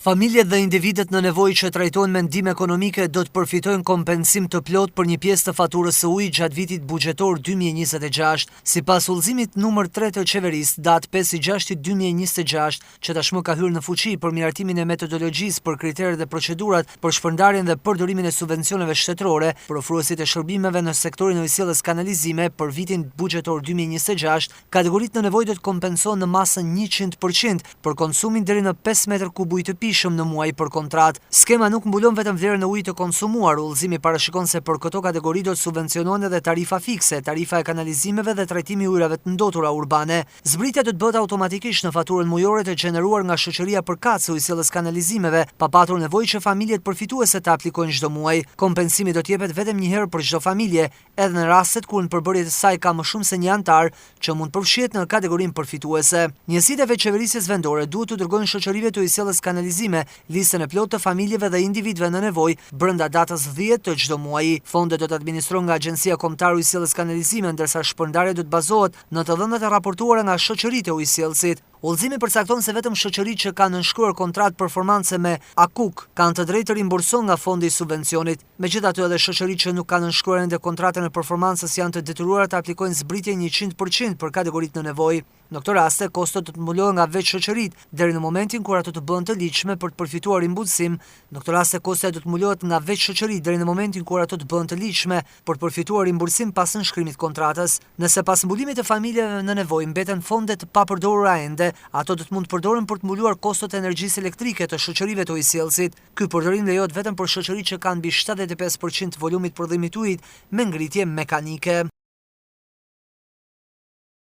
Familjet dhe individet në nevojë që trajtojnë me ndihmë ekonomike do të përfitojnë kompensim të plot për një pjesë të faturës së ujit gjatë vitit buxhetor 2026. Sipas udhëzimit numër 3 të qeverisë, datë 5/6/2026, që tashmë ka hyrë në fuqi për miratimin e metodologjisë për kriteret dhe procedurat për shpërndarjen dhe përdorimin e subvencioneve shtetërore për ofruesit e shërbimeve në sektorin e ujësillës kanalizime për vitin buxhetor 2026, kategoritë në nevojë do të kompensohen në masën 100% për konsumin deri në 5 metër kub ujë të në muaj për kontrat. Skema nuk mbulon vetëm vlerën e ujit të konsumuar, udhëzimi parashikon se për këto kategori do të subvencionohen edhe tarifa fikse, tarifa e kanalizimeve dhe trajtimi i ujrave të ndotura urbane. Zbritja do të bëhet automatikisht në faturën mujore të gjeneruar nga shoqëria përkatëse e ujësillës kanalizimeve, pa patur nevojë që familjet përfituese të aplikojnë çdo muaj. Kompensimi do të jepet vetëm një herë për çdo familje, edhe në rastet kur në përbërje të saj ka më shumë se një antar që mund përfshihet në kategorinë përfituese. Njësitë e veçëverisjes vendore duhet të dërgojnë shoqërive të ujësillës kanalizimeve listën e plotë të familjeve dhe individëve në nevojë brenda datës 10 të çdo muaji. Fondet do të administrohen nga Agjencia Kombëtare e Ujësillës Kanalizime, ndërsa shpërndarja do të bazohet në të dhënat e raportuara nga shoqëritë e ujësillësit. Udhëzimi përcakton se vetëm shoqëritë që kanë nënshkruar kontratë performance me AKUK kanë të drejtë të rimbursohen nga fondi i subvencionit. Megjithatë, edhe shoqëritë që nuk kanë nënshkruar ende kontratën e performancës janë të detyruara të aplikojnë zbritje 100% për kategoritë në nevojë. Në këtë rast, kostot do të mbulohen nga veç shoqëritë deri në momentin kur ato të bëhen të ligjshme për të përfituar rimbullsim. Në këtë rast, kostot do të mbulohet nga veç shoqëritë deri në momentin kur ato të bëhen të ligjshme për të përfituar rimbullsim pas nënshkrimit të kontratës. Nëse pas mbulimit të familjeve në nevojë mbeten fonde të papërdorura ende, ato do të mund të përdoren për të mbuluar kostot e energjisë elektrike të shoqërive të ujësillësit. Ky përdorim lejohet vetëm për shoqëritë që kanë mbi 75% të volumit prodhimit të ujit me ngritje mekanike.